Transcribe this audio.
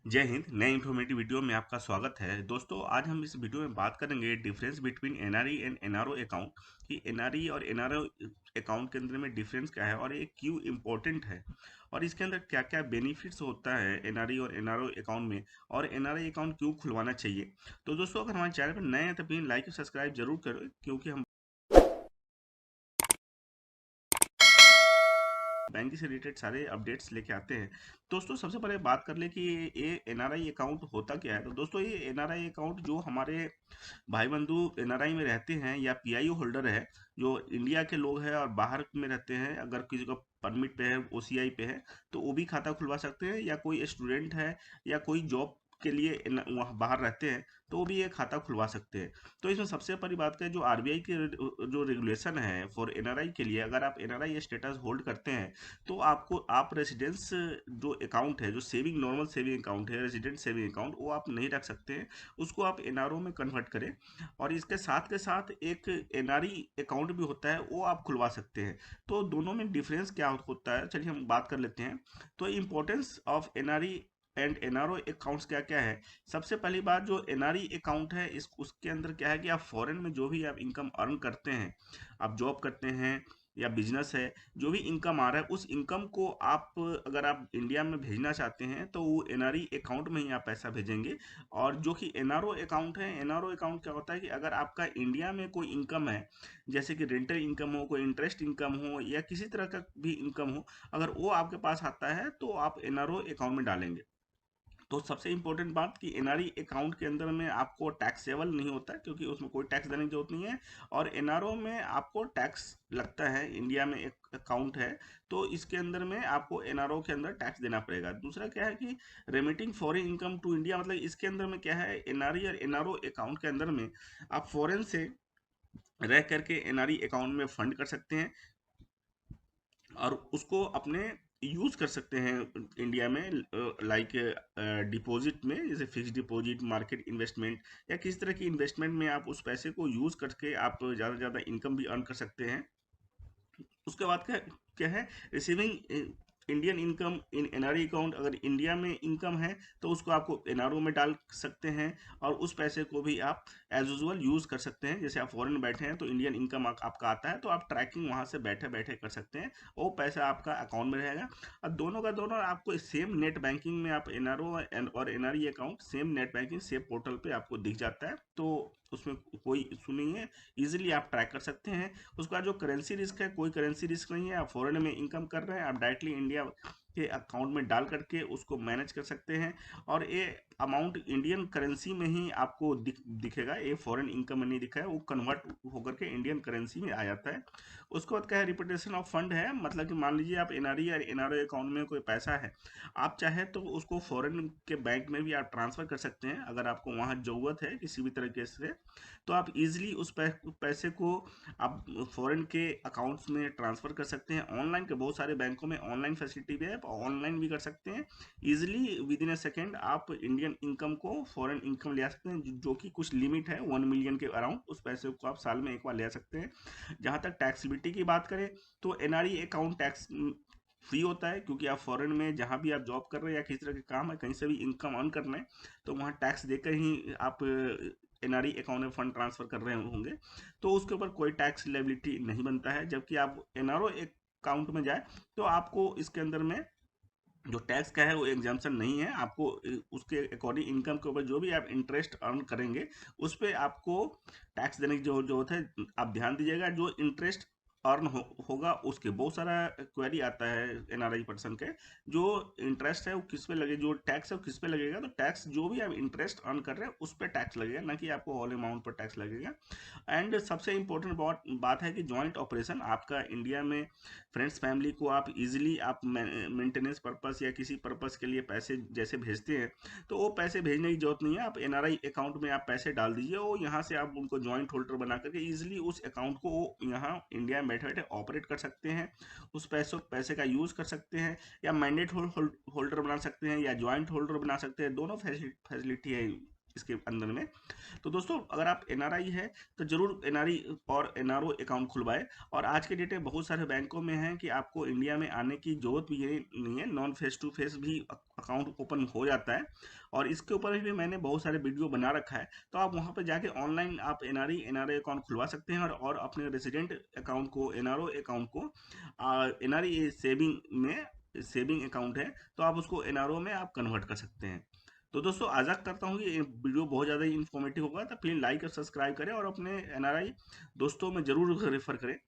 जय हिंद। नए informative video में आपका स्वागत है। दोस्तों, आज हम इस वीडियो में बात करेंगे difference between NRE and NRO account कि एनआरई और एनआरओ अकाउंट के अंदर में डिफरेंस क्या है और ये क्यों इम्पोर्टेंट है और इसके अंदर क्या क्या बेनिफिट्स होता है एनआरई और एनआरओ अकाउंट में और एनआरई अकाउंट क्यों खुलवाना चाहिए। तो दोस्तों, अगर हमारे चैनल पर नए हैं तो प्लीज लाइक और सब्सक्राइब जरूर करो क्योंकि हम बैंक से रिलेटेड सारे अपडेट्स लेके आते हैं। दोस्तों, सबसे पहले बात कर ले कि ये एनआरआई अकाउंट होता क्या है। तो दोस्तों, ये एनआरआई अकाउंट जो हमारे भाई बंधु एनआरआई में रहते हैं या पीआईओ होल्डर है, जो इंडिया के लोग हैं और बाहर में रहते हैं, अगर किसी को परमिट पे है, ओसीआई पे है, तो वो भी खाता खुलवा सकते हैं, या कोई स्टूडेंट है या कोई जॉब के लिए वहाँ बाहर रहते हैं तो वो भी ये खाता खुलवा सकते हैं। तो इसमें सबसे पहली बात करें, जो आरबीआई के जो रेगुलेशन है फॉर एनआरआई के लिए, अगर आप एनआरआई स्टेटस होल्ड करते हैं तो आपको आप रेजिडेंस जो अकाउंट है, जो सेविंग नॉर्मल सेविंग अकाउंट है, रेजिडेंट सेविंग अकाउंट, वो आप नहीं रख सकते हैं, उसको आप एनआरओ में कन्वर्ट करें। और इसके साथ एक एनआरई अकाउंट भी होता है, वो आप खुलवा सकते हैं। तो दोनों में डिफरेंस क्या होता है, चलिए हम बात कर लेते हैं। तो importance of NRE and NRO accounts क्या क्या है। सबसे पहली बात, जो एनआरई अकाउंट है इस उसके अंदर क्या है कि आप फॉरेन में जो भी आप इनकम अर्न करते हैं, आप जॉब करते हैं या बिजनेस है, जो भी इनकम आ रहा है उस इनकम को आप अगर आप इंडिया में भेजना चाहते हैं तो वो एनआरई अकाउंट में ही आप पैसा भेजेंगे। और जो कि एनआरओ अकाउंट है, एनआरओ अकाउंट क्या होता है कि अगर आपका इंडिया में कोई इनकम है, जैसे कि रेंटल इनकम हो, कोई इंटरेस्ट इनकम हो या किसी तरह का भी इनकम हो, अगर वो आपके पास आता है तो आप एनआरओ अकाउंट में डालेंगे। तो सबसे इंपॉर्टेंट बात कि एनआरई अकाउंट के अंदर में आपको टैक्सेबल नहीं होता है, क्योंकि उसमें कोई टैक्स देने की जरूरत नहीं है। और एनआरओ में आपको टैक्स लगता है। इंडिया में एक अकाउंट है तो इसके अंदर में आपको एनआरओ के अंदर टैक्स देना पड़ेगा। दूसरा क्या है कि remitting foreign income to India, मतलब इसके अंदर में क्या है, एनआरई और एनआरओ अकाउंट के अंदर में आप फॉरेन से रह करके एनआरई अकाउंट में फंड कर सकते हैं और उसको अपने यूज कर सकते हैं इंडिया में, लाइक डिपॉजिट में, जैसे फिक्स डिपॉजिट, मार्केट इन्वेस्टमेंट या किसी तरह की इन्वेस्टमेंट में आप उस पैसे को यूज करके आप ज़्यादा से ज़्यादा इनकम भी अर्न कर सकते हैं। उसके बाद क्या क्या है, receiving Indian income in NRE account, अगर इंडिया में इनकम है तो उसको आपको एनआरओ में डाल सकते हैं और उस पैसे को भी आप एज यूजल यूज़ कर सकते हैं। जैसे आप फॉरेन में बैठे हैं तो इंडियन इनकम आपका आता है तो आप ट्रैकिंग वहाँ से बैठे बैठे कर सकते हैं, वो पैसा आपका अकाउंट में रहेगा। और दोनों का दोनों आपको सेम नेट बैंकिंग में, आप एनआरओ और NRE account same net banking same portal पे आपको दिख जाता है, तो उसमें कोई इशू नहीं है, इजीली आप ट्रैक कर सकते हैं। उसका जो करेंसी रिस्क है, कोई करेंसी रिस्क नहीं है। आप फॉरेन में इनकम कर रहे हैं, आप डायरेक्टली इंडिया के अकाउंट में डाल करके उसको मैनेज कर सकते हैं और ये अमाउंट इंडियन करेंसी में ही आपको दिखेगा, ये फॉरेन इनकम में नहीं दिखा है, वो कन्वर्ट होकर के इंडियन करेंसी में आ जाता है। उसके बाद क्या है, रिपीटेशन ऑफ फंड है, मतलब कि मान लीजिए आप एनआरई या एनआरओ अकाउंट में कोई पैसा है, आप चाहे तो उसको फॉरेन के बैंक में भी आप ट्रांसफर कर सकते हैं। अगर आपको वहाँ ज़रूरत है किसी भी तरीके से तो आप इजीली उस पैसे को आप फॉरेन के अकाउंट्स में ट्रांसफ़र कर सकते हैं। ऑनलाइन के बहुत सारे बैंकों में ऑनलाइन फैसिलिटी भी है, आप ऑनलाइन भी कर सकते हैं। Easily with in a second आप इंडियन इनकम को फॉरेन इनकम ले आ सकते हैं, जो कि कुछ लिमिट है 1 मिलियन के अराउंड, उस पैसे को आप साल में एक बार ले आ सकते हैं। जहाँ तक टैक्सिबिलिटी की बात करें तो एनआरई अकाउंट टैक्स फ्री होता है, क्योंकि आप फॉरेन में जहाँ भी आप जॉब कर रहे हैं या किसी तरह के काम है, कहीं से भी इनकम अर्न कर रहे हैं, तो वहाँ टैक्स देकर ही आप एनआरई अकाउंट में फंड ट्रांसफर कर रहे होंगे, तो उसके ऊपर कोई टैक्स लायबिलिटी नहीं बनता है। जबकि आप एनआरओ अकाउंट में जाए तो आपको इसके अंदर में जो टैक्स का है वो एग्जाम्पशन नहीं है। आपको उसके अकॉर्डिंग इनकम के ऊपर जो भी आप इंटरेस्ट अर्न करेंगे उस पर आपको टैक्स देने की जो जरूरत है, आप ध्यान दीजिएगा। जो इंटरेस्ट अर्न होगा उसके बहुत सारा क्वेरी आता है एनआरआई पर्सन के, जो इंटरेस्ट है वो किस पे लगे, जो टैक्स है वो किस पे लगेगा। तो टैक्स जो भी आप इंटरेस्ट अर्न कर रहे हैं उस पर टैक्स लगेगा, ना कि आपको ऑल अमाउंट पर टैक्स लगेगा। एंड सबसे इंपॉर्टेंट बात है कि जॉइंट ऑपरेशन आपका इंडिया में, फ्रेंड्स फैमिली को आप इजीली आप मेंटेनेंस पर्पस या किसी पर्पस के लिए पैसे जैसे भेजते हैं, तो वो पैसे भेजने की जरूरत नहीं है। आप एनआरई अकाउंट में आप पैसे डाल दीजिए, वो यहाँ से आप उनको जॉइंट होल्डर बना करके इजीली उस अकाउंट को वो यहाँ इंडिया में बैठे बैठे ऑपरेट कर सकते हैं, उस पैसे का यूज़ कर सकते हैं, या मैंडेट होल्डर बना सकते हैं या जॉइंट होल्डर बना सकते हैं। दोनों फैसिलिटी है इसके अंदर में। तो दोस्तों अगर आप एनआरआई है तो जरूर एनआरई और एनआरओ अकाउंट खुलवाएं। और आज के डेट में बहुत सारे बैंकों में है कि आपको इंडिया में आने की जरूरत भी ये नहीं है, नॉन फेस टू फेस भी अकाउंट ओपन हो जाता है। और इसके ऊपर भी मैंने बहुत सारे वीडियो बना रखा है, तो आप वहाँ पर जाके ऑनलाइन आप एनआरआई अकाउंट खुलवा सकते हैं। और अपने रेसिडेंट अकाउंट को, एनआरओ अकाउंट को एनआरई सेविंग में, सेविंग अकाउंट है तो आप उसको एनआरओ में आप कन्वर्ट कर सकते हैं। तो दोस्तों आशा करता हूँ कि ये वीडियो बहुत ज़्यादा इन्फॉर्मेटिव होगा, तो प्लीज़ लाइक और सब्सक्राइब करें और अपने एनआरआई दोस्तों में ज़रूर रेफर करें।